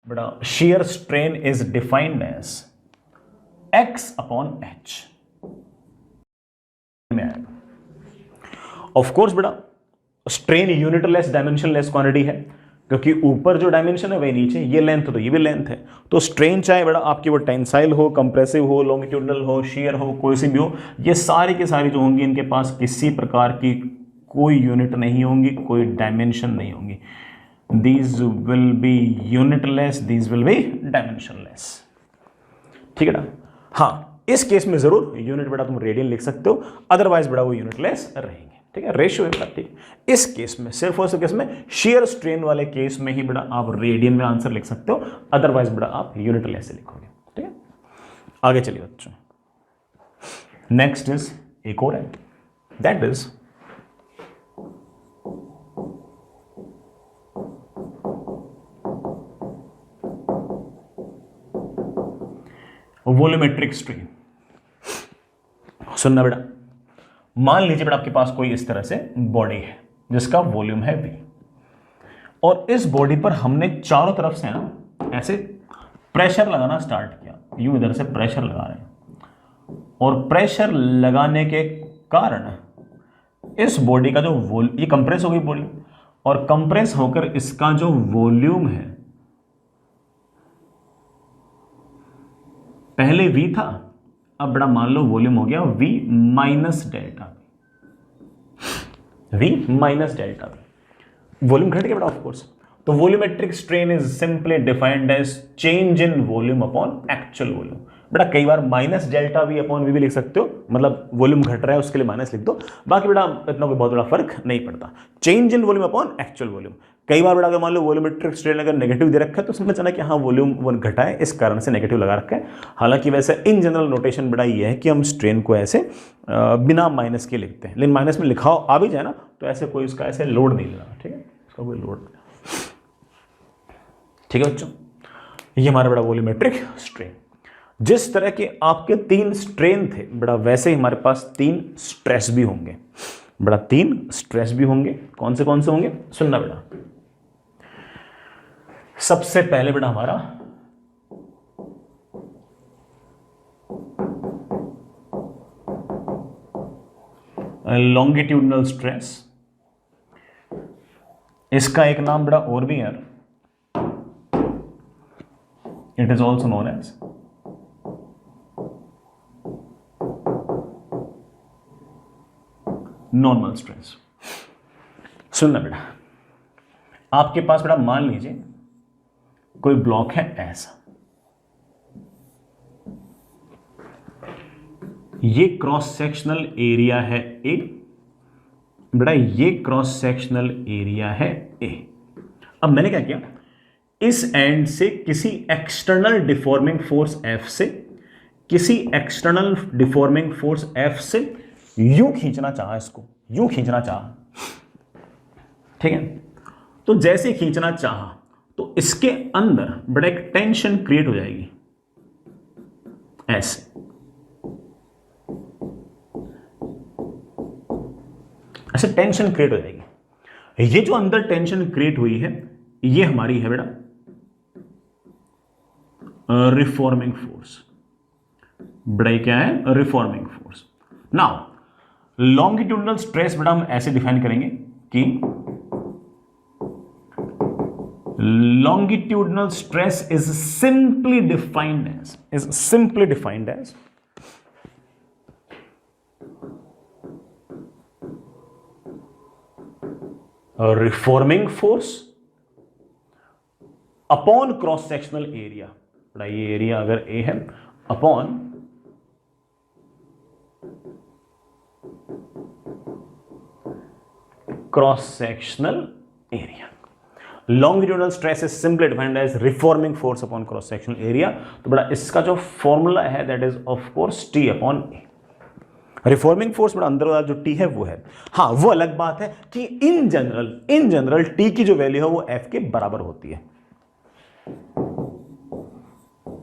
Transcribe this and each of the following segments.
बड़ा shear strain is defined as x upon h में आएगा। ऑफ कोर्स बेटा स्ट्रेन यूनिटलेस डायमेंशनलेस क्वांटिटी है, क्योंकि ऊपर जो डायमेंशन है वही नीचे, ये लेंथ तो ये भी लेंथ है। तो स्ट्रेन चाहे बड़ा आपकी वो टेंसाइल हो, कंप्रेसिव हो, लॉन्गिट्यूडनल हो, शियर हो, कोई सी भी हो, ये सारी की सारी जो होंगी इनके पास किसी प्रकार की कोई यूनिट नहीं होंगी, कोई डायमेंशन नहीं होंगी। These will be unitless, these will be dimensionless. ठीक है ना। हाँ, इस केस में जरूर यूनिट बेटा तुम रेडियन लिख सकते हो, अदरवाइज बेटा वो यूनिटलेस रहेंगे। ठीक है, रेशियो है। ठीक, इस केस में सिर्फ और सिर्फ केस में शेयर स्ट्रेन वाले केस में ही बेटा आप रेडियन में आंसर लिख सकते हो, अदरवाइज बेटा आप यूनिटलेस से लिखोगे। ठीक है, आगे चलिए बच्चों। नेक्स्ट इज एक और है, दैट इज वॉल्यूमेट्रिक स्ट्रेन। सुनना बेटा, मान लीजिए बेटा आपके पास कोई इस तरह से बॉडी है जिसका वॉल्यूम है V, और इस बॉडी पर हमने चारों तरफ से ना ऐसे प्रेशर लगाना स्टार्ट किया, यूं इधर से प्रेशर लगा रहे हैं, और प्रेशर लगाने के कारण इस बॉडी का जो ये कंप्रेस हो गई बॉडी, और कंप्रेस होकर इसका जो वॉल्यूम है, पहले V था, अब बड़ा मान लो वॉल्यूम हो गया V minus delta V minus delta V, volume घट गया बेटा ऑफ कोर्स। तो volumetric strain is simply defined as change in volume upon actual volume. बेटा कई बार minus delta V upon V भी लिख सकते हो, मतलब वॉल्यूम घट रहा है उसके लिए माइनस लिख दो, बाकी बेटा इतना कोई बहुत बड़ा फर्क नहीं पड़ता। Change in volume upon actual volume. कई बार बेटा अगर मान लो वॉल्यूमेट्रिक स्ट्रेन अगर नेगेटिव दे रखा है तो समझ जाना कि हाँ वॉल्यूम घटा है, इस कारण से नेगेटिव लगा रखा है। हालांकि वैसे इन जनरल नोटेशन बेटा ये है कि हम स्ट्रेन को ऐसे बिना माइनस के लिखते हैं, लेकिन माइनस में लिखा आ भी जाए ना तो ऐसे कोई उसका ऐसे लोड नहीं लेना। ठीक है, उसका कोई लोड नहीं। ठीक है बच्चों, ये हमारा बड़ा वॉल्यूमेट्रिक स्ट्रेन। जिस तरह के आपके 3 स्ट्रेन थे बेटा, वैसे ही हमारे पास 3 स्ट्रेस भी होंगे बेटा, 3 स्ट्रेस भी होंगे। कौन से होंगे सुनना बेटा। सबसे पहले बेटा हमारा लॉन्गिट्यूडनल स्ट्रेस, इसका एक नाम बेटा और भी है, it is also known as normal stress. सुनना बेटा, आपके पास बेटा मान लीजिए कोई ब्लॉक है ऐसा, ये क्रॉस सेक्शनल एरिया है A बेटा, ये क्रॉस सेक्शनल एरिया है A। अब मैंने क्या किया, इस एंड से किसी एक्सटर्नल डिफॉर्मिंग फोर्स F से, किसी एक्सटर्नल डिफॉर्मिंग फोर्स F से यूं खींचना चाहा, इसको यूं खींचना चाहा। ठीक है, तो जैसे खींचना चाहा तो इसके अंदर बड़ा एक टेंशन क्रिएट हो जाएगी ऐसे, ऐसे टेंशन क्रिएट हो जाएगी। ये जो अंदर टेंशन क्रिएट हुई है ये हमारी है बेटा रिफॉर्मिंग फोर्स। बड़ा क्या है, reforming force. Now longitudinal stress बेटा हम ऐसे डिफाइन करेंगे कि longitudinal stress is simply defined as a reforming force upon cross sectional area। बड़ा ये एरिया अगर A है, upon cross sectional area। Longitudinal stress is simply defined as reforming force upon cross sectional area. तो बड़ा इसका जो formula है that is of course T upon A। Reforming force बड़ा अंदर वाला जो T है वो है। हाँ, वो अलग बात है कि इन जनरल T की जो वैल्यू है वो F के बराबर होती है।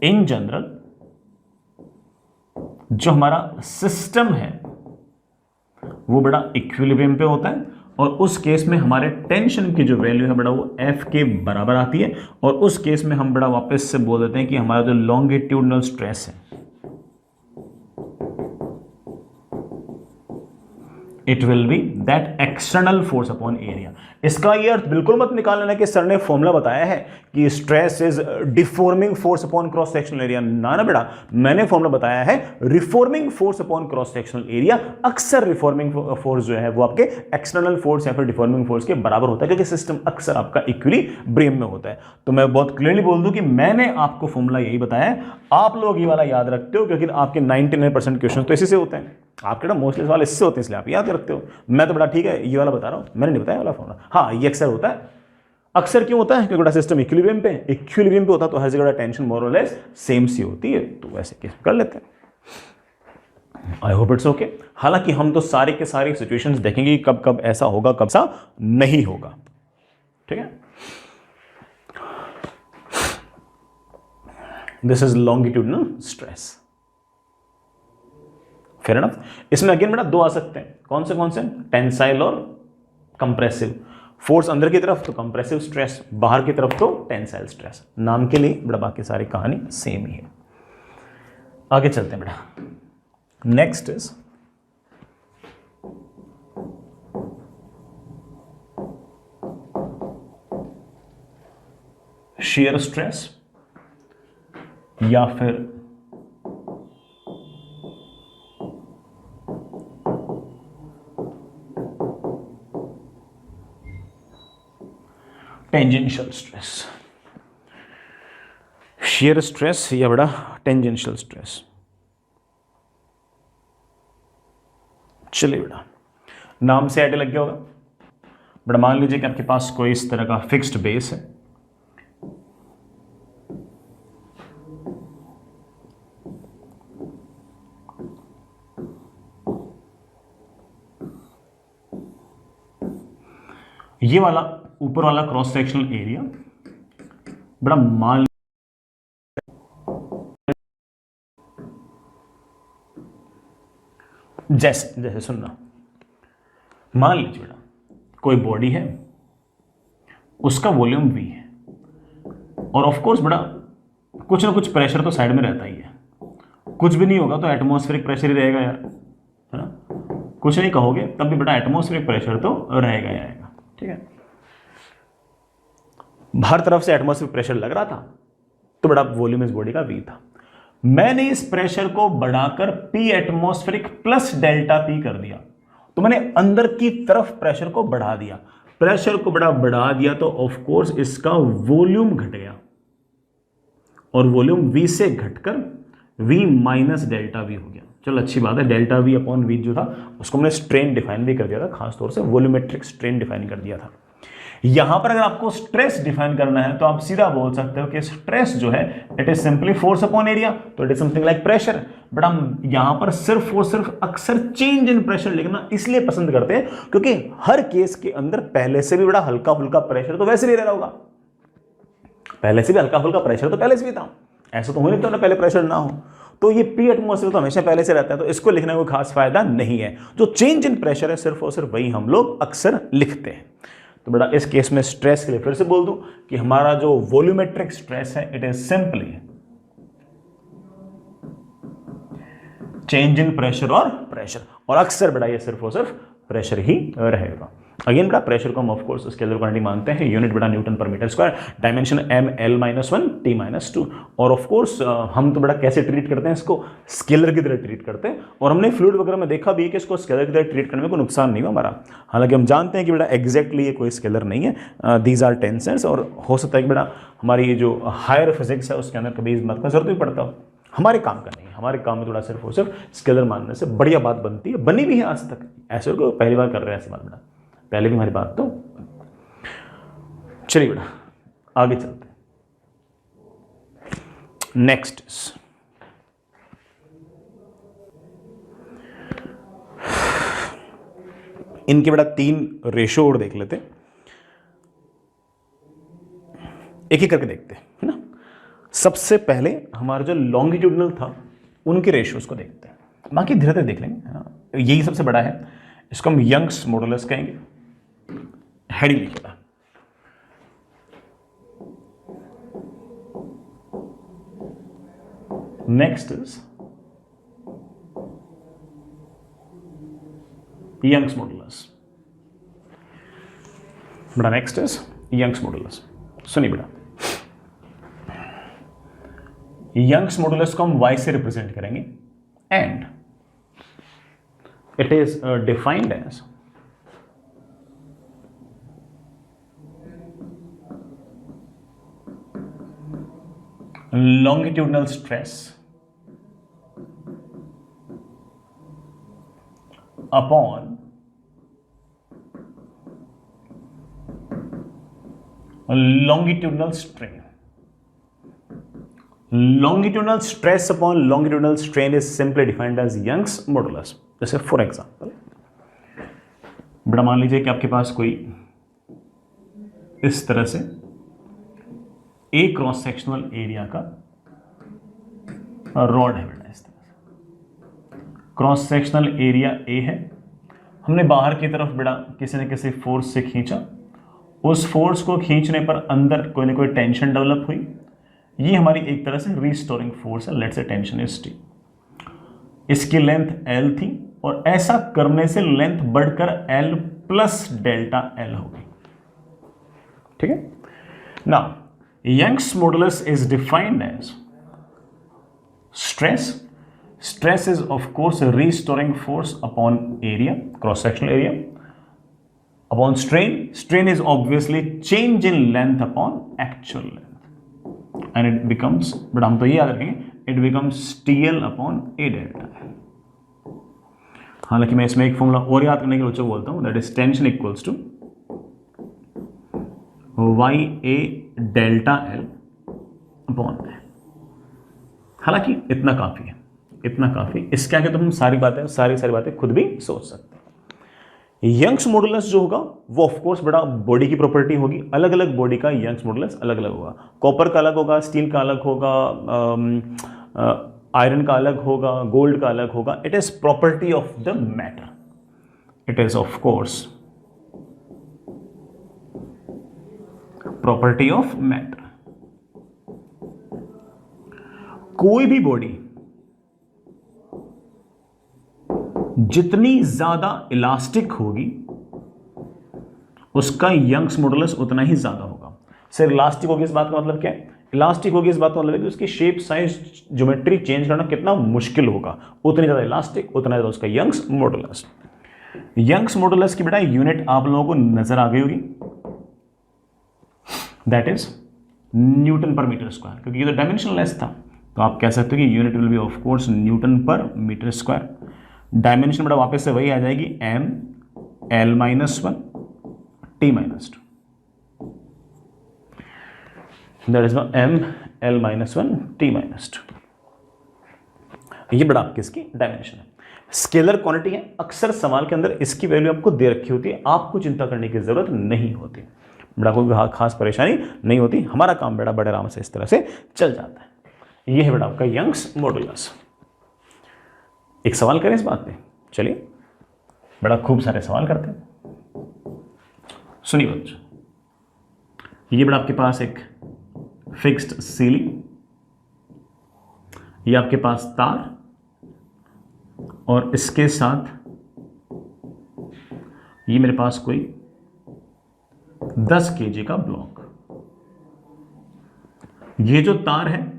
इन जनरल जो हमारा सिस्टम है वो बड़ा इक्विलिब्रियम पे होता है, और उस केस में हमारे टेंशन की जो वैल्यू है बेटा वो F के बराबर आती है, और उस केस में हम बेटा वापस से बोल देते हैं कि हमारा जो लॉन्गिट्यूडनल स्ट्रेस है it will be that external force upon area. इसका ये अर्थ बिल्कुल मत निकाल लेना कि सर ने फॉर्मूला बताया है कि stress is deforming force upon cross sectional area. ना ना बेटा, मैंने फॉर्मूला बताया है reforming force upon cross sectional area. अक्सर रिफॉर्मिंग फोर्स जो है वो आपके एक्सटर्नल फोर्स या फिर डिफॉर्मिंग फोर्स के बराबर होता है, क्योंकि सिस्टम अक्सर आपका इक्विलिब्रियम में होता है। तो मैं बहुत क्लियरली बोल दूं कि मैंने आपको फॉर्मूला यही बताया है, आप लोग ये वाला याद रखते हो क्योंकि आपके 99% क्वेश्चन तो इसी से होते हैं, आपके ना मोस्टली सवाल इससे होते हैं, इसलिए आप याद रखते हो। मैं तो बड़ा ठीक है ये वाला बता रहा हूं, मैंने नहीं बताया वाला फॉर्मूला। हाँ, ये अक्सर होता है। अक्सर क्यों होता है? क्योंकि सिस्टम इक्विलिब्रियम पे होता है, तो हर जगह टेंशन मोर और लेस सेम सी होती है, तो वैसे केस कर लेते हैं। I hope it's okay. हालांकि हम तो सारे के सारे सिचुएशंस देखेंगे कब कब ऐसा होगा, कब सा नहीं होगा। ठीक है, this is longitudinal stress. Fair enough. इसमें अगेन बेटा दो आ सकते हैं, कौन से? टेंसाइल और कंप्रेसिव। फोर्स अंदर की तरफ तो कंप्रेसिव स्ट्रेस, बाहर की तरफ तो टेंसाइल स्ट्रेस। नाम के लिए बेटा बाकी सारी कहानी सेम ही है। आगे चलते हैं बेटा। नेक्स्ट इज शियर स्ट्रेस या फिर टेंजेंशियल स्ट्रेस। शियर स्ट्रेस या बड़ा टेंजेंशियल स्ट्रेस। चलिए बेटा, नाम से आइडिया लग गया होगा। बड़ा मान लीजिए कि आपके पास कोई इस तरह का फिक्स्ड बेस है, ये वाला ऊपर वाला क्रॉस सेक्शनल एरिया बड़ा मान जैसे सुनना, मान लीजिए बेटा कोई बॉडी है, उसका वॉल्यूम V है, और ऑफ कोर्स बेटा कुछ ना कुछ प्रेशर तो साइड में रहता ही है। कुछ भी नहीं होगा तो एटमॉस्फेरिक प्रेशर ही रहेगा यार, है ना। कुछ नहीं कहोगे तब भी बेटा एटमॉस्फेरिक प्रेशर तो रहेगा ही रहेगा। ठीक है, हर तरफ से एटमॉस्फेरिक प्रेशर लग रहा था, तो बड़ा वॉल्यूम इस बॉडी का V था। मैंने इस प्रेशर को बढ़ाकर P atmospheric plus delta P कर दिया, तो मैंने अंदर की तरफ प्रेशर को बढ़ा दिया। प्रेशर को बढ़ा दिया तो ऑफ कोर्स इसका वॉल्यूम घट गया, और वॉल्यूम V से घटकर V माइनस डेल्टा V हो गया। चलो अच्छी बात है, डेल्टा V अपॉन V जो था उसको मैंने स्ट्रेन डिफाइन भी कर दिया था, खासतौर से वॉल्यूमेट्रिक स्ट्रेन डिफाइन कर दिया था। यहां पर अगर आपको स्ट्रेस डिफाइन करना है तो आप सीधा बोल सकते हो कि स्ट्रेस जो है it is simply force upon area, तो it is something like pressure. But हम यहां पर सिर्फ और सिर्फ अक्सर चेंज इन प्रेशर लिखना इसलिए पसंद करते हैं क्योंकि हर केस के अंदर पहले से भी बड़ा हल्का फुल्का प्रेशर तो वैसे भी रह रहा होगा, पहले से भी हल्का फुल्का प्रेशर तो पहले से भी था। ऐसा तो हो नहीं तो ना पहले प्रेशर ना हो, तो ये P एटमॉस्फेयर तो हमेशा पहले से रहता है, तो इसको लिखने का कोई खास फायदा नहीं है। जो चेंज इन प्रेशर है सिर्फ और सिर्फ वही हम लोग अक्सर लिखते हैं। तो बेटा इस केस में स्ट्रेस के लिए फिर से बोल दूं कि हमारा जो वॉल्यूमेट्रिक स्ट्रेस है it is simply change in pressure और अक्सर बेटा ये सिर्फ और सिर्फ प्रेशर ही रहेगा। अगेन बेटा प्रेशर को हम ऑफ कोर्स स्केलर क्वांटिटी मानते हैं, यूनिट बेटा Newton per metre square, dimension ml-1 t-2, और ऑफ कोर्स हम तो बेटा कैसे ट्रीट करते हैं इसको, स्केलर की तरह ट्रीट करते हैं। और हमने फ्लूइड वगैरह में देखा भी है कि इसको स्केलर की तरह ट्रीट करने में कोई नुकसान नहीं हुआ हमारा। हालांकि हम जानते हैं कि बेटा एग्जैक्टली ये कोई स्केलर नहीं है, दीज आर टेंसेंस, और हो सकता है कि बेटा हमारी ये जो हायर फिजिक्स है उसके अंदर कभी इस बात का जरूरत भी पड़ता हो। हमारे काम का नहीं है, हमारे काम में थोड़ा सिर्फ और सिर्फ स्केलर मानने से बढ़िया बात बनती है, बनी भी है आज तक। ऐसे को पहली बार कर रहे हैं ऐसी बात बेटा, पहले भी हमारी बात तो। चलिए बेटा आगे चलते हैं। नेक्स्ट इनके बेटा 3 रेशो और देख लेते हैं, एक ही करके देखते हैं, है ना। सबसे पहले हमारा जो लॉन्गिट्यूडनल था उनके रेशियोज को देखते हैं, बाकी धीरे धीरे देख लेंगे, है ना। यही सबसे बड़ा है, इसको हम यंग्स मॉडुलस कहेंगे। हेडिंग लिखिएगा। Next is Young's modulus. बेटा नेक्स्ट इज यंग्स मॉडुलस। सुनिए बेटा, यंग्स मॉडुलस को हम y से रिप्रेजेंट करेंगे and it is defined as longitudinal stress upon longitudinal strain. Longitudinal stress upon longitudinal strain is simply defined as Young's modulus. जैसे for example बड़ा मान लीजिए कि आपके पास कोई इस तरह से ए क्रॉस सेक्शनल एरिया का रॉड है बेटा, इस तरह से क्रॉस सेक्शनल एरिया ए है, हमने बाहर की तरफ बेटा किसी न किसी फोर्स से खींचा, उस फोर्स को खींचने पर अंदर कोई ना कोई टेंशन डेवलप हुई, ये हमारी एक तरह से रिस्टोरिंग फोर्स है, let's say tension is T, इसकी लेंथ एल थी और ऐसा करने से लेंथ बढ़कर एल प्लस डेल्टा एल होगी। ठीक है ना। Young's modulus is defined as stress. Stress is of course a restoring force upon area, cross-sectional area. Upon strain, strain is obviously change in length upon actual length. And it becomes, but हम तो ये याद रखेंगे, it becomes TL upon A delta. हालांकि मैं इसमें एक formula और याद करने के लिए बच्चों बोलता हूँ, that is tension equals to Y A delta L upon है। हालांकि इतना काफी है, इतना काफी, इसके आगे तो हम सारी बातें खुद भी सोच सकते हैं। यंग्स मॉडुलस जो होगा वो ऑफ कोर्स बड़ा बॉडी की प्रॉपर्टी होगी, अलग अलग बॉडी का यंग्स मॉडुलस अलग अलग होगा, कॉपर का अलग होगा, स्टील का अलग होगा, आयरन का अलग होगा, गोल्ड का अलग होगा। It is property of the matter, it is of course property of matter. कोई भी बॉडी जितनी ज्यादा इलास्टिक होगी उसका यंग्स मॉडुलस उतना ही ज्यादा होगा। सिर्फ इलास्टिक होगी इस बात का मतलब क्या है? इलास्टिक होगी इस बात का मतलब है कि उसकी शेप साइज ज्योमेट्री चेंज करना कितना मुश्किल होगा, उतनी ज्यादा इलास्टिक उतना ज्यादा उसका यंग्स मॉडुलस। यंग्स मॉडुलस की बेटा यूनिट आप लोगों को नजर आ गई होगी, that is Newton per metre square, क्योंकि ये तो डायमेंशनलेस था तो आप कह सकते हो कि unit will be of course newton per metre square. Dimension बेटा वापस से वही आ जाएगी M L minus one T minus two, that is M L minus one T minus two. ये बड़ा आपकी इसकी डायमेंशन है। स्केलर क्वांटिटी है, अक्सर सवाल के अंदर इसकी वैल्यू आपको दे रखी होती है, आपको चिंता करने की जरूरत नहीं होती, बड़ा कोई खास परेशानी नहीं होती, हमारा काम बेटा बड़े आराम से इस तरह से चल जाता है। यह है बेटा आपका यंग्स मॉडुलस। एक सवाल करें इस बात पे, चलिए बड़ा खूब सारे सवाल करते हैं। सुनिए बच्चों, ये बेटा आपके पास एक फिक्स्ड सीलिंग, ये आपके पास तार और इसके साथ ये मेरे पास कोई 10 kg का ब्लॉक। ये जो तार है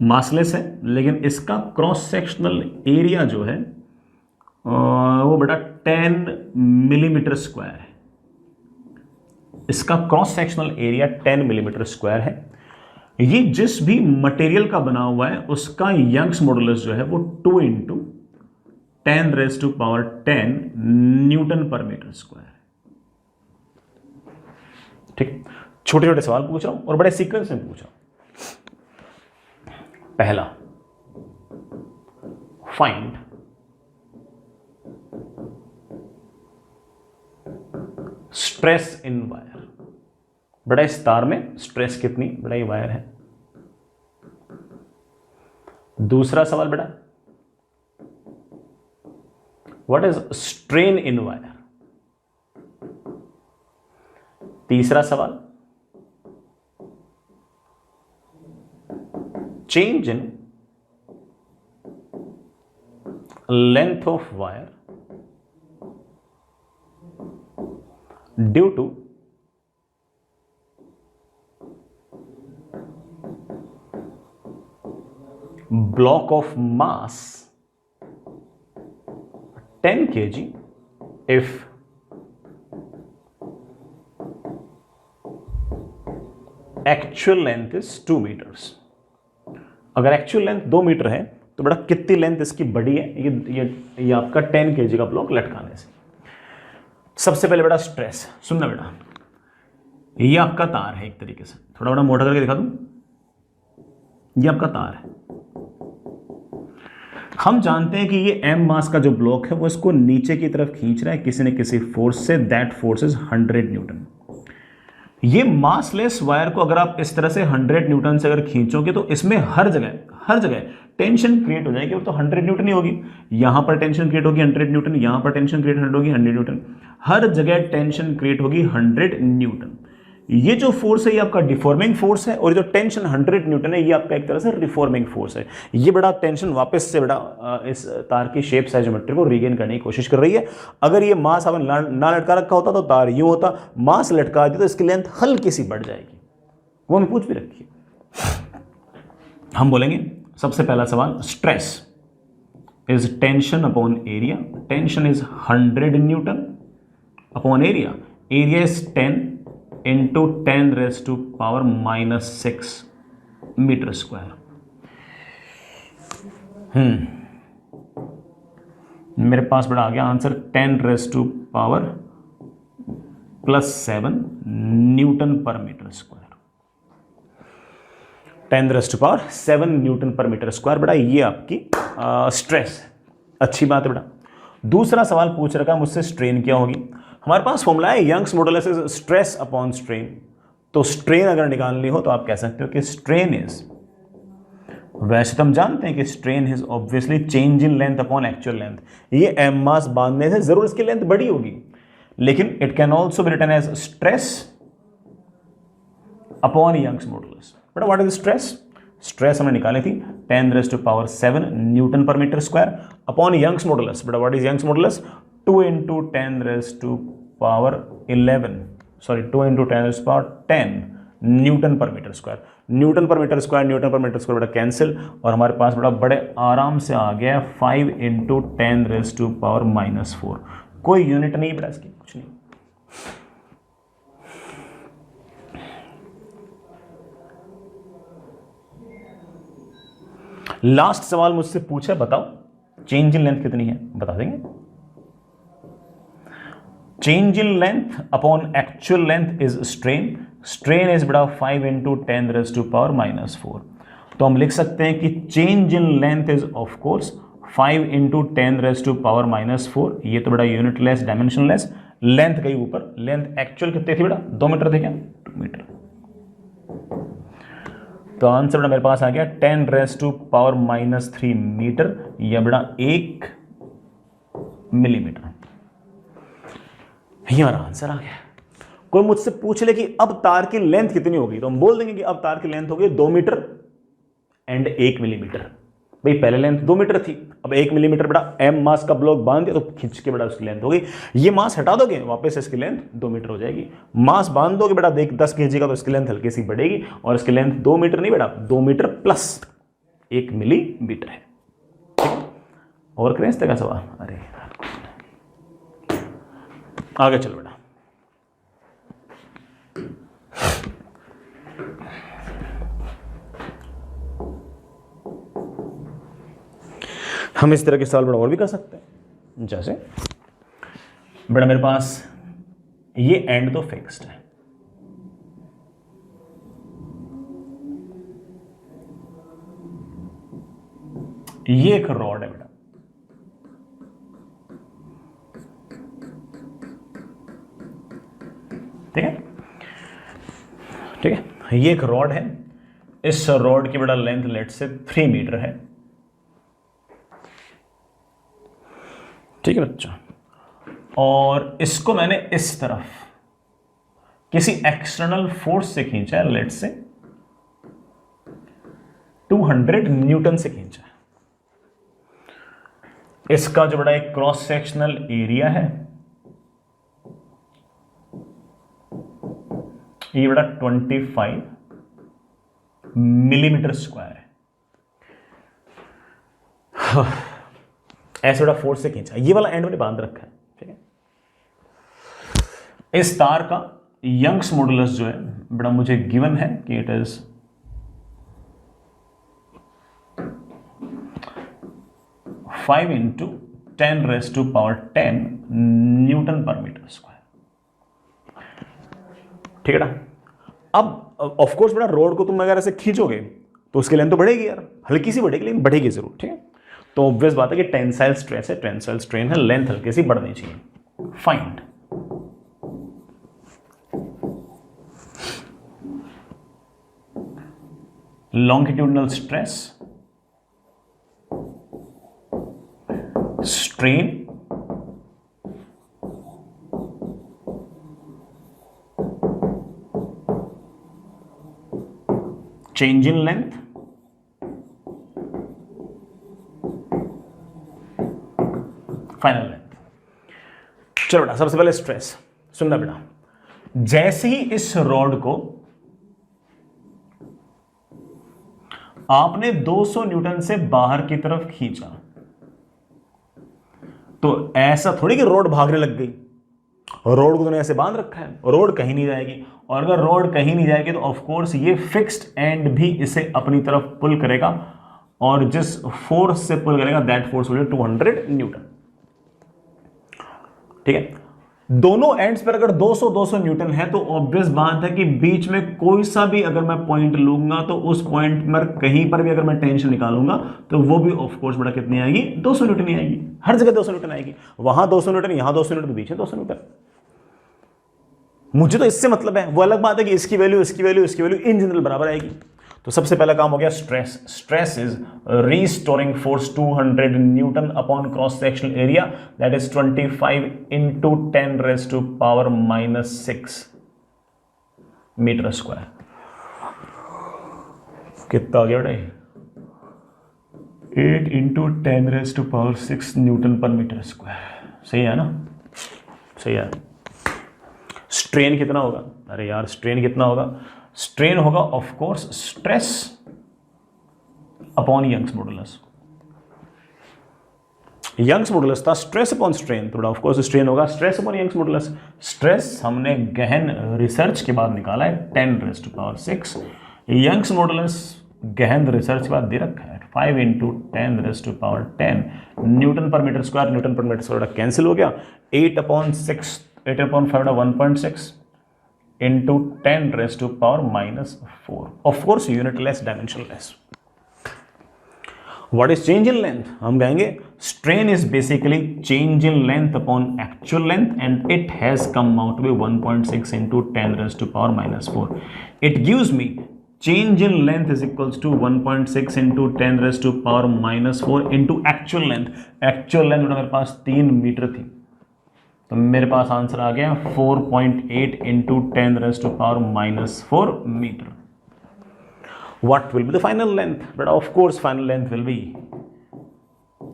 मासलेस है, लेकिन इसका क्रॉस सेक्शनल एरिया जो है वो बेटा 10 मिलीमीटर स्क्वायर है। इसका cross sectional area 10 millimetre square है। ये जिस भी मटेरियल का बना हुआ है उसका यंग्स मॉडुलस जो है वो 2 × 10⁻10 न्यूटन पर मीटर स्क्वायर है। ठीक, छोटे छोटे सवाल पूछ रहा हूं और बड़े सीक्वेंस में पूछ रहा हूं। पहला, फाइंड स्ट्रेस इन वायर। बड़ा इस तार में स्ट्रेस कितनी, बड़ा ये वायर है। दूसरा सवाल बेटा, what is strain in wire. तीसरा सवाल, change in length of wire due to block of mass 10 kg if actual length is 2 meters। अगर एक्चुअल लेंथ 2 मीटर है तो बेटा कितनी लेंथ इसकी बड़ी है, ये आपका 10 kg का ब्लॉक लटकाने से। सबसे पहले बेटा स्ट्रेस सुनना बेटा, ये आपका तार है, एक तरीके से थोड़ा बड़ा मोटा करके दिखा दूं, ये आपका तार है। हम जानते हैं कि ये m मास का जो ब्लॉक है वो इसको नीचे की तरफ खींच रहा है किसी न किसी फोर्स से, दैट फोर्स इज 100 न्यूटन। ये मासलेस वायर को अगर आप इस तरह से 100 न्यूटन से अगर खींचोगे तो इसमें हर जगह टेंशन क्रिएट हो जाएगी, और तो 100 न्यूटन ही होगी। यहां पर टेंशन क्रिएट होगी 100 न्यूटन, यहां पर टेंशन क्रिएट होगी 100 न्यूटन, हर जगह टेंशन क्रिएट होगी 100 न्यूटन। ये जो फोर्स है ये आपका डिफॉर्मिंग फोर्स है, और जो टेंशन 100 न्यूटन है ये आपका एक तरह से रिफॉर्मिंग फोर्स है। ये बड़ा टेंशन वापस से बड़ा इस तार की शेप साइज ज्योमेट्री को रीगेन करने की कोशिश कर रही है। अगर ये मास आपने ना लटका रखा होता तो तार यूं होता, मास लटका दी तो इसकी लेंथ हल्की सी बढ़ जाएगी। वो हमें पूछ भी रखी है। हम बोलेंगे सबसे पहला सवाल, stress is tension upon area, tension is 100 newton upon area, area is 10 into 10 raise to power -6 metre square. मेरे पास बड़ा आ गया answer 10 raise to power +7 newton per metre square. 10 raise to power 7 newton per metre square. बेटा ये आपकी stress है, अच्छी बात है बेटा। दूसरा सवाल पूछ रखा मुझसे, स्ट्रेन क्या होगी। हमारे पास फॉर्मूला है Young's modulus is stress upon strain. तो स्ट्रेन अगर निकालनी हो तो आप कह सकते हो कि स्ट्रेन इज, वैसे तो हम जानते हैं कि strain is obviously change in length upon actual length. ये एम मास बांधने से जरूर इसकी लेंथ बड़ी होगी, लेकिन it can also be written as stress upon Young's modulus. But what is stress? Stress हमने निकाली थी 10 raise to power 7 newton per metre square upon Young's modulus. But what is Young's modulus? 2 into 10 raise to power 11, sorry 2 into 10 raise to power 10 Newton per metre square. Newton per metre square बड़ा cancel, और हमारे पास बड़ा बड़े आराम से आ गया 5 into 10 raise to power -4। कोई unit नहीं बेटा इसकी, कुछ नहीं। लास्ट सवाल मुझसे पूछा, बताओ चेंज इन लेंथ कितनी है, बता देंगे। Change in length upon actual length is strain. Strain is बड़ा 5 इंटू 10 रेज टू पावर -4। तो हम लिख सकते हैं कि change in length is of course 5 into 10 raise to power -4। ये तो बड़ा यूनिटलेस डायमेंशनलेस, लेंथ गई ऊपर। लेंथ एक्चुअल कितनी थी बेटा? 2 मीटर थे क्या? 2 मीटर। तो आंसर बेटा मेरे पास आ गया 10 रेज टू पावर -3 मीटर, या बेटा 1 मिलीमीटर। ये हमारा आंसर आ गया। कोई मुझसे पूछ ले कि अब तार की लेंथ कितनी होगी, तो हम बोल देंगे कि अब तार की लेंथ होगी 2 मीटर एंड 1 मिलीमीटर। भाई पहले लेंथ 2 मीटर थी, अब 1 मिलीमीटर बेटा एम मास का ब्लॉक बांध दिया तो खींच के बेटा उसकी लेंथ हो गई। ये मास हटा दोगे वापस इसकी लेंथ 2 मीटर हो जाएगी। मास बांध दोगे बेटा 10 kg का तो इसकी लेंथ हल्की सी बढ़ेगी, और इसकी लेंथ 2 मीटर नहीं बेटा 2 मीटर प्लस 1 मिलीमीटर है। ठीक है, और करें इस तरह का सवाल? अरे आगे चलो बेटा। हम इस तरह के सवाल बड़ा और भी कर सकते हैं, जैसे बड़ा मेरे पास ये एंड तो फिक्स्ड है, ये एक रॉड है बेटा, ठीक है ठीक है, ये एक रॉड है। इस रॉड की बड़ा लेंथ लेट से 3 मीटर है, ठीक है बच्चा, और इसको मैंने इस तरफ किसी एक्सटर्नल फोर्स से खींचा है, लेट्स से 200 न्यूटन से खींचा है। इसका जो बड़ा एक क्रॉस सेक्शनल एरिया है, ये बड़ा 25 मिलीमीटर स्क्वायर है। ऐसे बड़ा फोर्स से खींचा, ये वाला एंड मैंने बांध रखा है, ठीक है। इस तार का यंग्स मॉडुलस जो है बड़ा मुझे गिवन है कि it is 5 × 10⁻10 Newton per metre square, ठीक है ना। अब ऑफ कोर्स बेटा रोड को तुम अगर ऐसे खींचोगे तो उसकी लेंथ तो बढ़ेगी यार, हल्की सी बढ़ेगी लेकिन बढ़ेगी जरूर, ठीक है। तो ऑब्वियस बात है कि टेंसाइल स्ट्रेस है, टेंसाइल स्ट्रेन है, लेंथ हल्की सी बढ़नी चाहिए। Find longitudinal stress, strain, change in length, final length. चलो बेटा सबसे पहले स्ट्रेस सुनना बेटा, जैसे ही इस रॉड को आपने 200 न्यूटन से बाहर की तरफ खींचा तो ऐसा थोड़ी कि रोड भागने लग गई, रोड को तूने ऐसे बांध रखा है, रोड कहीं नहीं जाएगी। और अगर रोड कहीं नहीं जाएगी तो ऑफ कोर्स ये फिक्स्ड एंड भी इसे अपनी तरफ पुल करेगा, और जिस फोर्स से पुल करेगा that force will be 200 Newton, ठीक है। दोनों एंड्स पर अगर 200 न्यूटन है तो ऑब्वियस बात है कि बीच में कोई सा भी अगर मैं पॉइंट लूंगा तो उस पॉइंट पर कहीं पर भी अगर मैं टेंशन निकालूंगा तो वो भी ऑफ कोर्स बड़ा कितनी आएगी, 200 न्यूटन ही आएगी। हर जगह 200 न्यूटन आएगी, वहां 200 न्यूटन, यहां 200 न्यूटन, बीच में 200 न्यूटन। मुझे तो इससे मतलब है, वो अलग बात है कि इसकी वैल्यू इसकी वैल्यू इसकी वैल्यू इन जनरल बराबर आएगी। तो सबसे पहला काम हो गया stress. Stress is restoring force 200 newton upon cross sectional area that is 25 × 10⁻⁻6 metre square. कितना आ गया बेटा, 8 × 10⁻6 न्यूटन पर मीटर स्क्वायर। सही है ना, सही है। स्ट्रेन कितना होगा, अरे यार स्ट्रेन कितना होगा, स्ट्रेन होगा of course stress upon Young's modulus. Young's modulus था स्ट्रेस अपॉन स्ट्रेन, तो ऑफ कोर्स स्ट्रेन होगा stress upon Young's modulus. Stress हमने गहन रिसर्च के बाद निकाला है 10⁻6, यंग्स मॉडुलस गहन रिसर्च के बाद दे रखा है 5 × 10⁻10 Newton per metre square. Newton per metre square cancel हो गया, 8/6 8/5 1.6 into 10⁻⁻4। Of course unitless, dimensionless. What is change in length? हम कहेंगे strain is basically change in length upon actual length, and it has come out to be 1.6 into 10⁻⁻4. It gives me change in length is equals to 1.6 into 10⁻⁻4 into actual length. Actual length मेरे पास 3 metre थी, तो मेरे पास answer आ गया 4.8 into 10⁻⁻4 metre. What will be the final length? But of course final length will be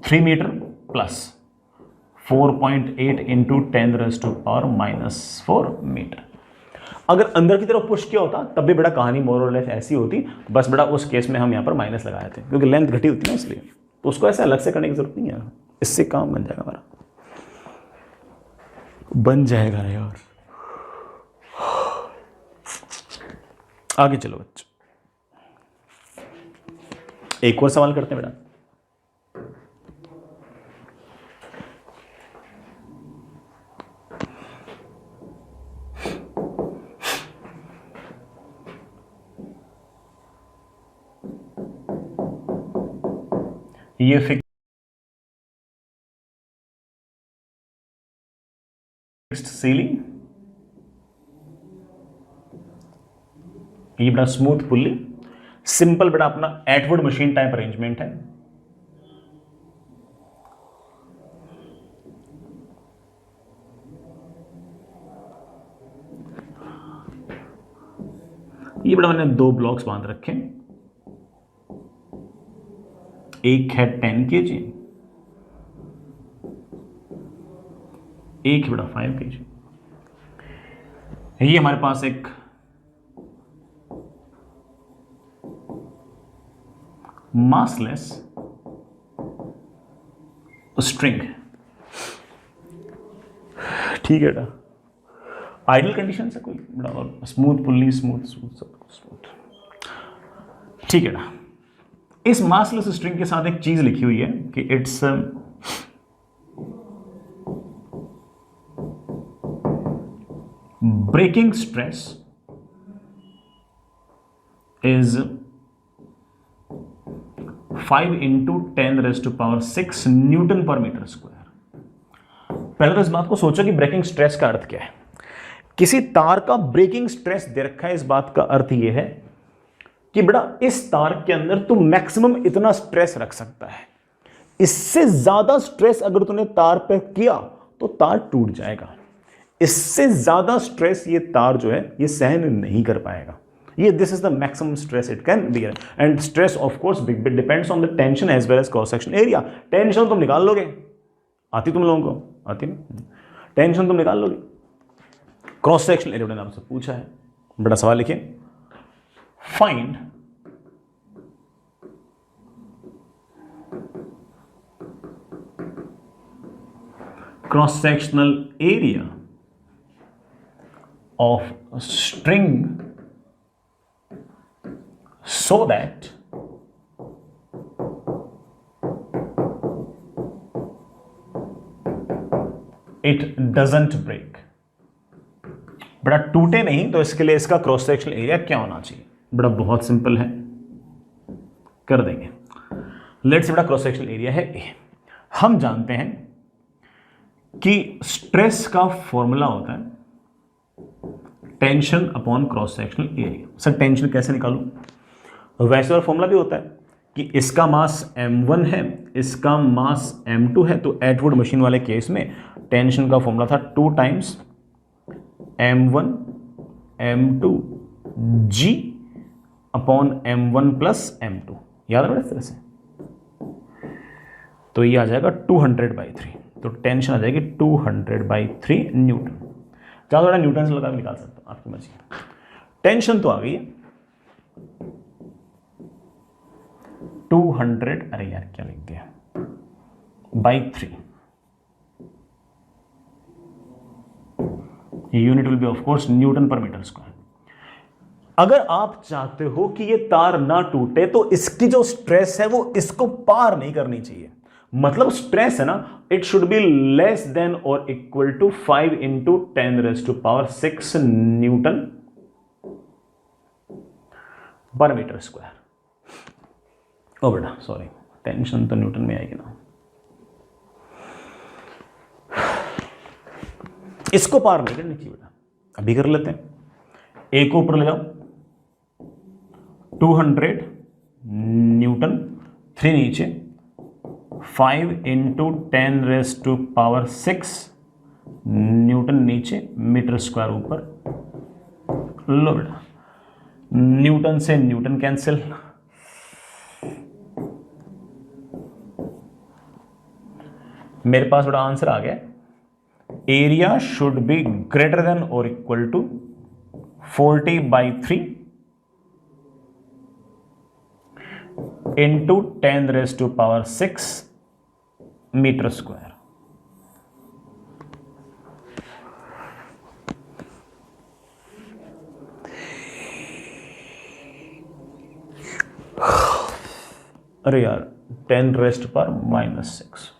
3 metre plus 4.8 into 10⁻⁻4 metre. अगर अंदर की तरफ push किया होता तब भी बड़ा कहानी मोर और लेस ऐसी होती, बस बड़ा उस केस में हम यहाँ पर माइनस लगाए थे क्योंकि लेंथ घटी होती है ना, इसलिए तो उसको ऐसे अलग से करने की जरूरत नहीं है, इससे काम बन जाएगा हमारा, बन जाएगा यार। आगे चलो बच्चों, एक और सवाल करते हैं बेटा। ये फिक्स्ड सीलिंग, ये बड़ा स्मूथ पुल्ली, सिंपल बड़ा अपना एटवुड मशीन टाइप अरेंजमेंट है। ये बड़ा मैंने दो ब्लॉक्स बांध रखे, एक है 10 kg, एक है बड़ा 5 kg। ये हमारे पास एक मासलेस स्ट्रिंग है, ठीक है बेटा। आइडियल कंडीशन से कोई बड़ा और स्मूथ पुल्ली, स्मूथ स्मूथ सब स्मूथ, ठीक है बेटा। इस मासलेस स्ट्रिंग के साथ एक चीज लिखी हुई है कि it's breaking stress is 5 × 10⁻⁶ newton per metre square. पहले तो इस बात को सोचो कि ब्रेकिंग स्ट्रेस का अर्थ क्या है। किसी तार का ब्रेकिंग स्ट्रेस दे रखा है, इस बात का अर्थ यह है कि बेटा इस तार के अंदर तू मैक्सिमम इतना स्ट्रेस रख सकता है, इससे ज्यादा स्ट्रेस अगर तूने तार पे किया तो तार टूट जाएगा। इससे ज्यादा स्ट्रेस ये तार जो है ये सहन नहीं कर पाएगा। ये this is the maximum stress it can bear, and stress of course depends on the tension as well as cross section area. Tension तुम निकाल लोगे, आती तुम लोगों को, आती ना, टेंशन तुम निकाल लोगे। क्रॉस सेक्शन एरिया ने आपसे पूछा है, बड़ा सवाल लिखिए, find cross sectional area of string so that it doesn't break। बड़ा टूटे नहीं तो इसके लिए इसका क्रॉस सेक्शनल एरिया क्या होना चाहिए? बड़ा बहुत सिंपल है, कर देंगे। लेट्स बड़ा क्रॉस सेक्शनल एरिया है ए। हम जानते हैं कि स्ट्रेस का फॉर्मूला होता है tension upon cross sectional area. Sir tension कैसे निकालूं? वैसे और फॉर्मूला भी होता है कि इसका मास m1 है, इसका मास m2 है, तो एटवुड मशीन वाले केस में टेंशन का फॉर्मूला था 2 times m1 m2 g upon m1 plus m2। याद है इस तरह से? तो ये आ जाएगा 200/3, तो टेंशन आ जाएगी 200/3 न्यूटन। क्या थोड़ा न्यूटन से लगा निकाल सकता हूं, आपकी मर्जी। टेंशन तो आ गई है 200, अरे यार क्या लिख दिया, /3। Unit will be of course newton per metre square. अगर आप चाहते हो कि ये तार ना टूटे तो इसकी जो स्ट्रेस है वो इसको पार नहीं करनी चाहिए। मतलब स्ट्रेस है ना, it should be less than और equal to 5 × 10⁻⁶ newton per metre square. ओ बेटा सॉरी, टेंशन तो न्यूटन में आएगी ना, इसको पार नहीं करनी चाहिए बेटा। अभी कर लेते हैं, एक को ऊपर ले जाओ, 200 न्यूटन, 3 नीचे, 5 × 10⁻⁶ न्यूटन नीचे, मीटर स्क्वायर ऊपर। लो बेटा, न्यूटन से न्यूटन कैंसिल, मेरे पास बड़ा आंसर आ गया। Area should be greater than और इक्वल टू 40/3 × 10⁻⁶ मीटर स्क्वायर। अरे यार 10⁻⁻⁶।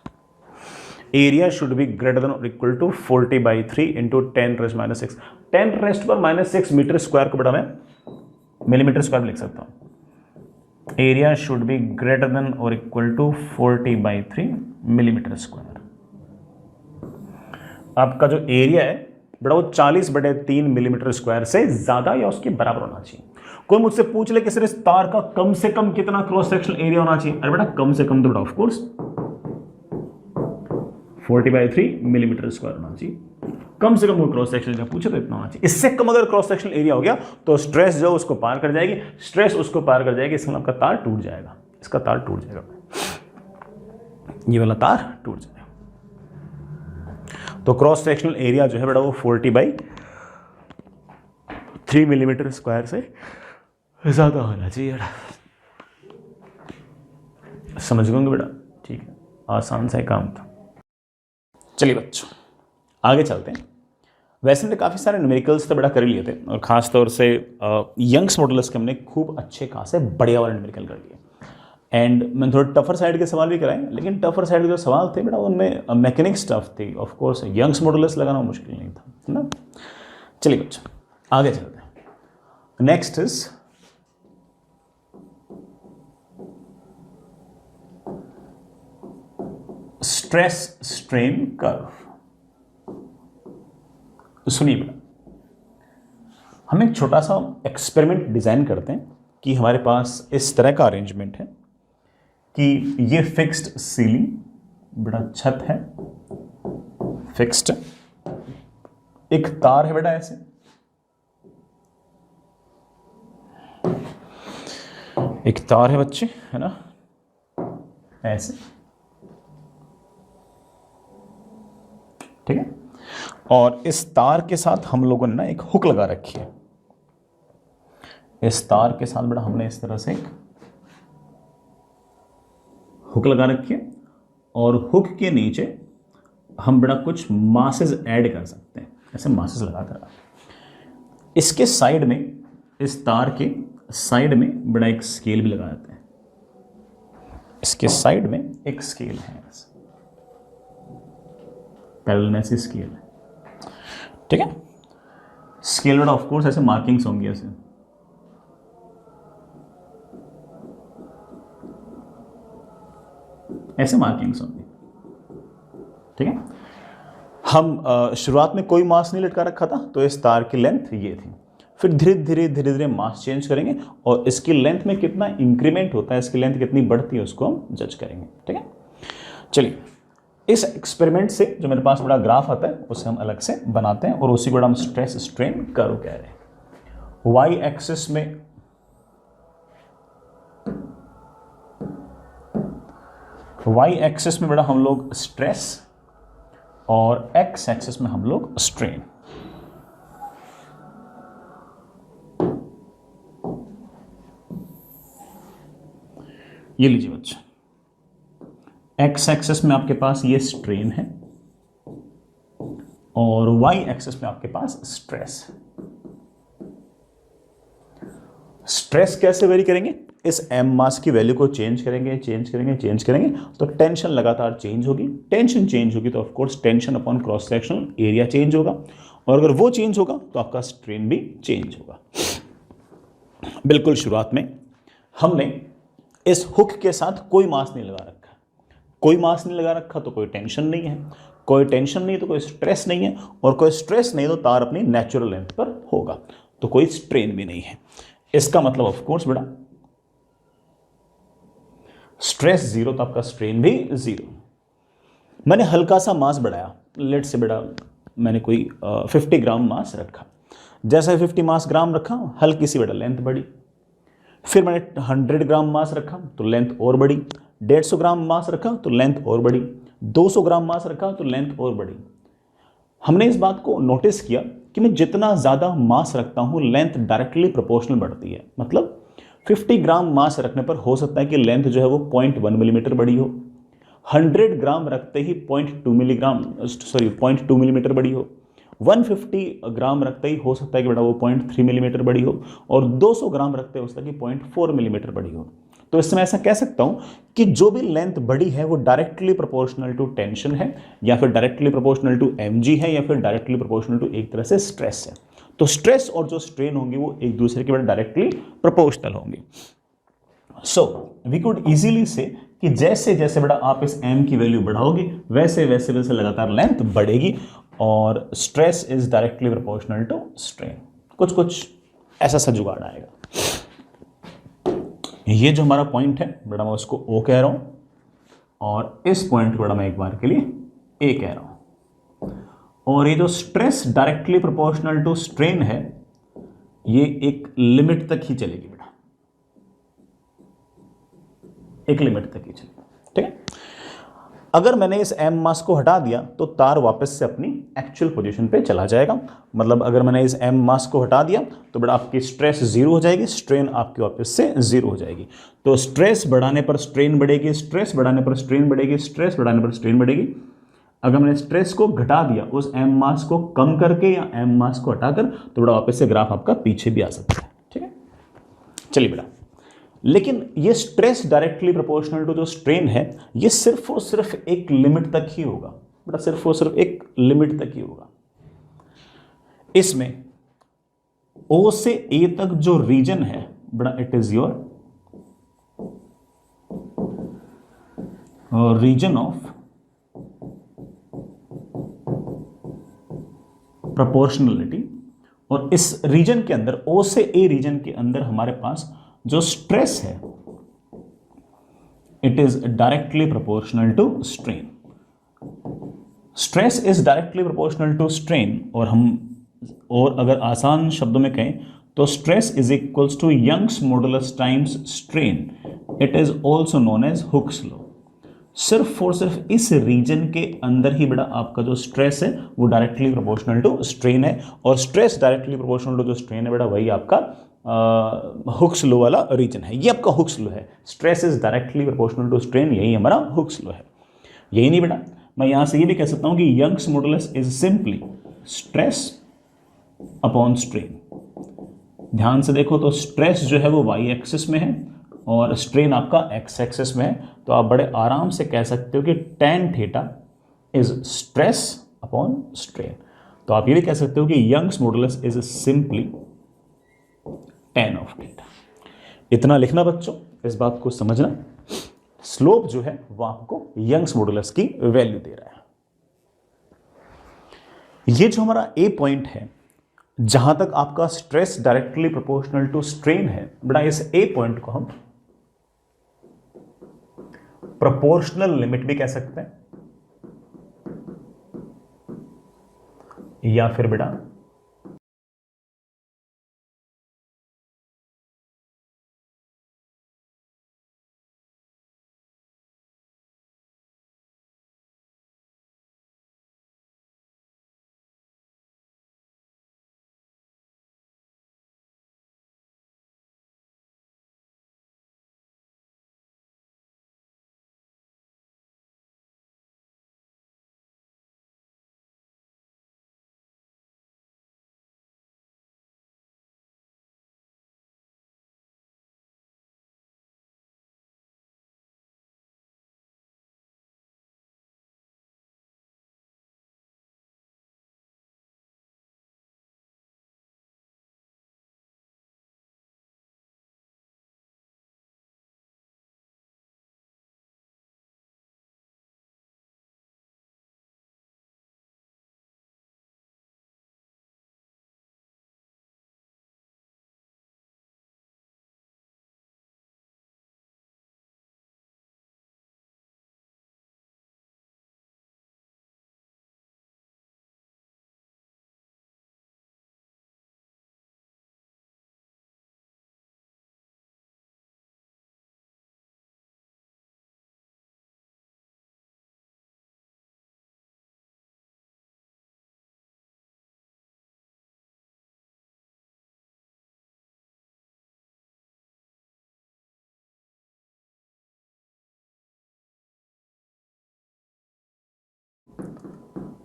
Area should be greater than और इक्वल टू 40/3 × 10⁻⁻⁶। 10⁻⁻⁶ मीटर स्क्वायर को बड़ा मैं मिलीमीटर स्क्वायर लिख सकता हूं। Area should be greater than और इक्वल टू 40/3 मिलीमीटर स्क्वायर। आपका जो एरिया है बड़ा वो 40/3 मिलीमीटर स्क्वायर से ज्यादा या उसके बराबर होना चाहिए। कोई मुझसे पूछ ले कि सर इस तार का कम से कम कितना क्रॉस सेक्शनल एरिया होना चाहिए? अरे बेटा कम से कम तो बेटा ऑफ कोर्स 40/3 मिलीमीटर स्क्वायर होना चाहिए। कम से कम वो क्रॉस सेक्शन का पूछे तो इतना होना चाहिए। इससे कम अगर क्रॉस सेक्शन एरिया हो गया तो स्ट्रेस जो उसको पार कर जाएगी, स्ट्रेस उसको पार कर जाएगी, इसमें आपका तार टूट जाएगा, इसका तार टूट जाएगा, ये वाला तार टूट जाएगा। तो क्रॉस सेक्शनल एरिया जो है बेटा वो 40/3 मिलीमीटर स्क्वायर से ज्यादा होना चाहिए बेटा। समझ गए बेटा? ठीक है, आसान सा काम था। चलिए बच्चों आगे चलते हैं। वैसे हमने काफ़ी सारे न्यूमेरिकल्स तो बड़ा कर लिए थे, और ख़ास तौर से यंग्स मॉडुलस के हमने खूब अच्छे खासे बढ़िया वाले न्यूमेरिकल कर लिए। एंड मैंने थोड़ा टफर साइड के सवाल भी कराए, लेकिन टफर साइड के जो सवाल थे बेटा उनमें मैकेनिक स्टफ थी। ऑफ कोर्स यंग्स मॉडुलस लगाना मुश्किल नहीं था, है ना। चलिए बच्चों आगे चलते हैं। Next is stress strain curve. सुनिए बेटा, हम एक छोटा सा एक्सपेरिमेंट डिजाइन करते हैं कि हमारे पास इस तरह का अरेंजमेंट है कि ये फिक्स्ड सीलिंग बेटा, छत है फिक्स्ड, एक तार है बेटा ऐसे, एक तार है बच्चे, है ना, ऐसे, ठीक है। और इस तार के साथ हम लोगों ने ना एक हुक लगा रखी है। इस तार के साथ बेटा हमने इस तरह से एक हुक लगा रखी है, और हुक के नीचे हम बेटा कुछ मासेस ऐड कर सकते हैं, ऐसे मासेस लगाकर। इसके साइड में, इस तार के साइड में बेटा एक स्केल भी लगा देते हैं। इसके साइड में एक स्केल है, पैरेलल में ऐसी स्केल है, ठीक है। स्केल बेटा ऑफ कोर्स ऐसे मार्किंग्स होंगी, ऐसे मार्किंग्स होंगी, ठीक है। हम शुरुआत में कोई मास नहीं लटका रखा था, तो इस तार की लेंथ ये थी। फिर धीरे धीरे मास चेंज करेंगे, और इसकी लेंथ में कितना इंक्रीमेंट होता है, इसकी लेंथ कितनी बढ़ती है, उसको हम जज करेंगे, ठीक है। चलिए, इस एक्सपेरिमेंट से जो मेरे पास बड़ा ग्राफ आता है उसे हम अलग से बनाते हैं, और उसी को हम स्ट्रेस स्ट्रेन कर्व कह रहे हैं। वाई एक्सिस में बेटा हम लोग स्ट्रेस, और एक्स एक्सिस में हम लोग स्ट्रेन। ये लीजिए बच्चे, एक्स एक्सिस में आपके पास ये स्ट्रेन है, और वाई एक्सिस में आपके पास स्ट्रेस। स्ट्रेस कैसे वेरी करेंगे? इस एम मास की वैल्यू को चेंज करेंगे, तो टेंशन लगातार चेंज होगी। टेंशन चेंज होगी तो of course tension upon cross sectional area change होगा, और अगर वो चेंज होगा तो आपका स्ट्रेन भी चेंज होगा। बिल्कुल शुरुआत में हमने इस हुक के साथ कोई मास नहीं लगा रखा, तो कोई टेंशन नहीं है, तो कोई स्ट्रेस नहीं है, और कोई स्ट्रेस नहीं तो तार अपनी नेचुरल लेंथ पर होगा, तो कोई स्ट्रेन भी नहीं है। इसका मतलब ऑफ कोर्स बेटा स्ट्रेस जीरो तो आपका स्ट्रेन भी जीरो। मैंने हल्का सा मास बढ़ाया, लेट से बेटा मैंने कोई 50 ग्राम मास रखा। जैसे 50 ग्राम रखा, हल्की सी बेटा लेंथ बढ़ी। फिर मैंने 100 ग्राम मास रखा तो लेंथ और बढ़ी। 150 ग्राम मास रखा तो लेंथ और बढ़ी। 200 ग्राम मास रखा तो लेंथ और बढ़ी। हमने इस बात को नोटिस किया कि मैं जितना ज़्यादा मास रखता हूँ लेंथ डायरेक्टली प्रोपोर्शनल बढ़ती है। मतलब 50 ग्राम मास रखने पर हो सकता है कि लेंथ जो है वो 0.1 मिलीमीटर बड़ी हो। 100 ग्राम रखते ही 0.2 मिलीमीटर बड़ी हो। 150 ग्राम रखते ही हो सकता है कि बेटा वो 0.3 मिलीमीटर बड़ी हो, और 200 ग्राम रखते हो सकता है कि 0.4 मिलीमीटर बड़ी हो। तो इसमें ऐसा कह सकता हूं कि जो भी लेंथ बड़ी है वो डायरेक्टली प्रोपोर्शनल टू टेंशन है, या फिर डायरेक्टली प्रोपोर्शनल टू एमजी है, या फिर डायरेक्टली प्रोपोर्शनल टू एक तरह से स्ट्रेस है। तो स्ट्रेस और जो स्ट्रेन होंगे वो एक दूसरे के डायरेक्टली प्रोपोर्शनल होंगे। सो वी कुड इजीली से कि जैसे जैसे बेटा आप इस m की वैल्यू बढ़ाओगे वैसे वैसे वैसे लगातार लेंथ बढ़ेगी, और stress is directly proportional to strain. कुछ कुछ ऐसा सा जुगाड़ आएगा। ये जो हमारा पॉइंट है बेटा मैं उसको O कह रहा हूं, और इस पॉइंट को बेटा मैं एक बार के लिए A कह रहा हूं। और ये जो stress directly proportional to strain है, ये एक लिमिट तक ही चलेगी बेटा, एक लिमिट तक ही चलेगी। ठीक है, अगर मैंने इस एम मास को हटा दिया तो तार वापस से अपनी एक्चुअल पोजीशन पे चला जाएगा। मतलब अगर मैंने इस एम मास को हटा दिया तो बेटा आपकी स्ट्रेस जीरो हो जाएगी, स्ट्रेन आपकी वापस से जीरो हो जाएगी। तो स्ट्रेस बढ़ाने पर स्ट्रेन बढ़ेगी, स्ट्रेस बढ़ाने पर स्ट्रेन बढ़ेगी, स्ट्रेस बढ़ाने पर स्ट्रेन बढ़ेगी। अगर मैंने स्ट्रेस को घटा दिया उस एम मास को कम करके या एम मास को हटाकर, तो बेटा वापस से ग्राफ आपका पीछे भी आ सकता है। ठीक है, चलिए बेटा, लेकिन ये स्ट्रेस डायरेक्टली प्रोपोर्शनल टू जो स्ट्रेन है, ये सिर्फ और सिर्फ एक लिमिट तक ही होगा बेटा, सिर्फ और सिर्फ एक लिमिट तक ही होगा। इसमें ओ से ए तक जो रीजन है बेटा, it is your region of proportionality. और इस रीजन के अंदर, ओ से ए रीजन के अंदर हमारे पास जो स्ट्रेस है, it is directly proportional to strain. Stress is directly proportional to strain, और अगर आसान शब्दों में कहें तो stress is equals to Young's modulus times strain. It is also known as Hooke's law. सिर्फ और सिर्फ इस रीजन के अंदर ही बेटा आपका जो स्ट्रेस है वो डायरेक्टली प्रोपोर्शनल टू स्ट्रेन है, और स्ट्रेस डायरेक्टली प्रोपोर्शनल टू जो स्ट्रेन है बेटा, वही आपका हुक्स लॉ वाला रीजन है। ये आपका हुक्स लॉ है, stress is directly proportional to strain, यही हमारा हुक्स लॉ है। यही नहीं बेटा, मैं यहां से ये भी कह सकता हूं कि Young's modulus is simply stress upon strain. ध्यान से देखो तो स्ट्रेस जो है वो वाई एक्सिस में है और स्ट्रेन आपका एक्स एक्सिस में है, तो आप बड़े आराम से कह सकते हो कि tan theta is stress upon strain. तो आप ये भी कह सकते हो कि Young's modulus is simply tan of theta. इतना लिखना बच्चों, इस बात को समझना, स्लोप जो है वो आपको यंग्स मॉडुलस की वैल्यू दे रहा है। ये जो हमारा ए पॉइंट है, जहां तक आपका stress directly proportional to strain है बेटा, इस ए पॉइंट को हम प्रोपोर्शनल लिमिट भी कह सकते हैं, या फिर बेटा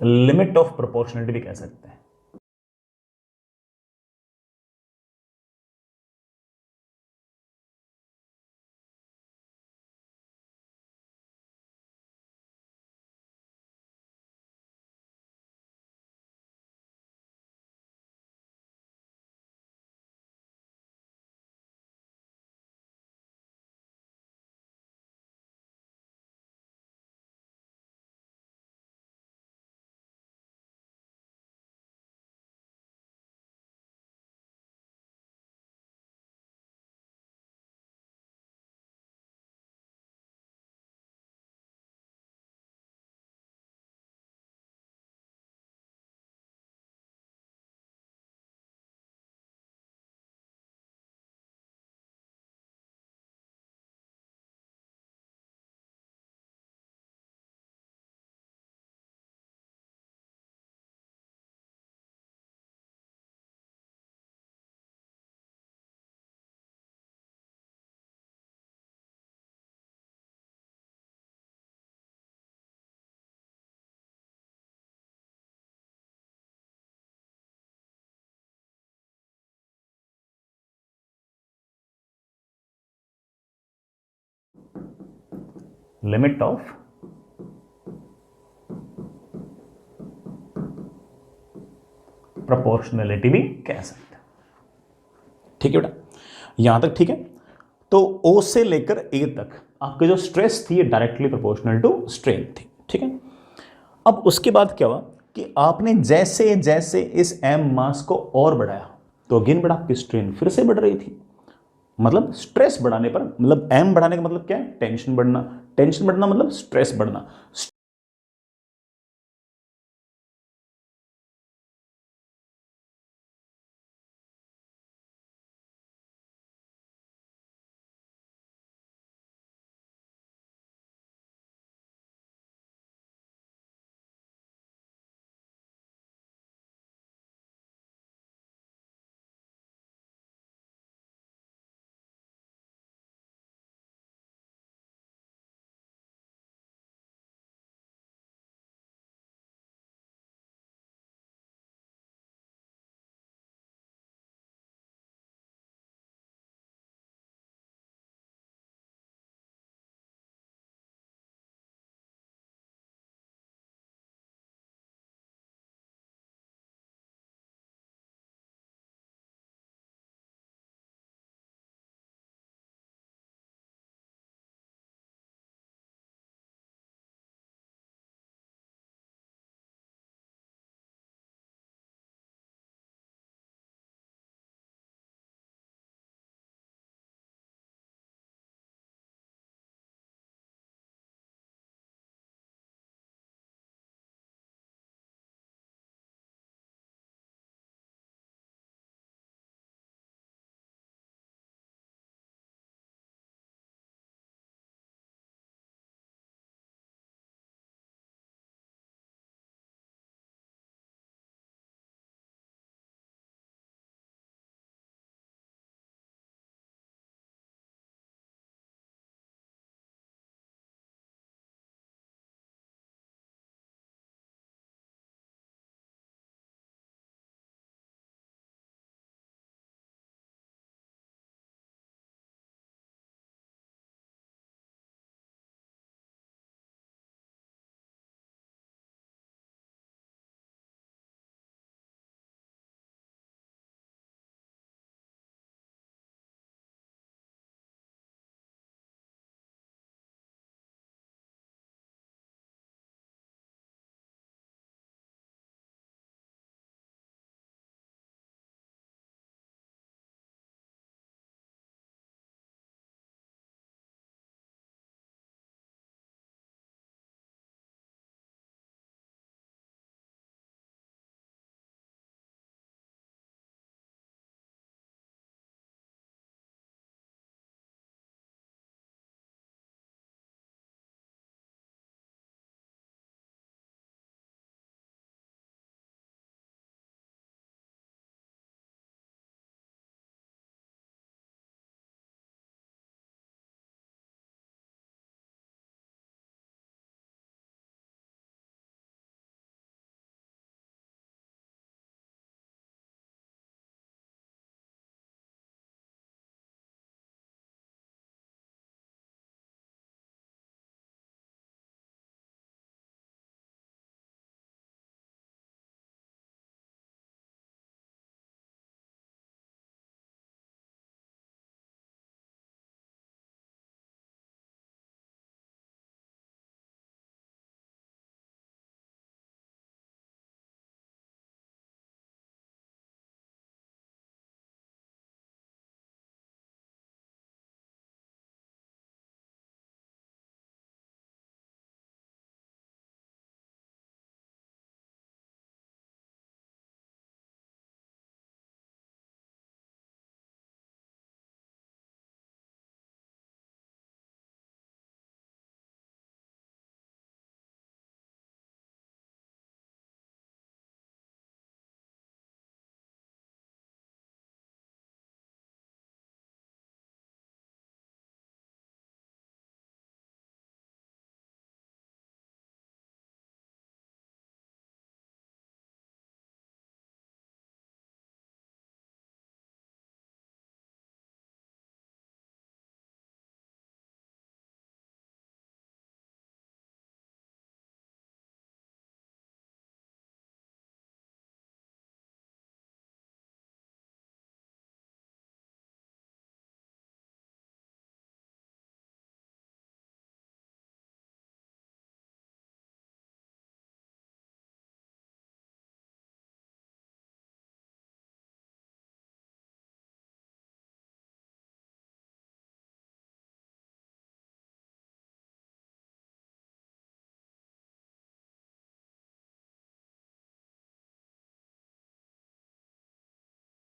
लिमिट ऑफ प्रोपोर्शनलिटी भी कह सकते हैं। लिमिट ऑफ प्रोपोर्शनलिटी भी कह सकते हैं। ठीक है बेटा, यहां तक ठीक है। तो O से लेकर A तक आपकी जो स्ट्रेस थी ये डायरेक्टली प्रोपोर्शनल टू स्ट्रेन थी। ठीक है, अब उसके बाद क्या हुआ कि आपने जैसे जैसे इस m मास को और बढ़ाया तो अगेन बेटा आपकी स्ट्रेन फिर से बढ़ रही थी। मतलब स्ट्रेस बढ़ाने पर, मतलब m बढ़ाने का मतलब क्या है, टेंशन बढ़ना, टेंशन बढ़ना मतलब स्ट्रेस बढ़ना,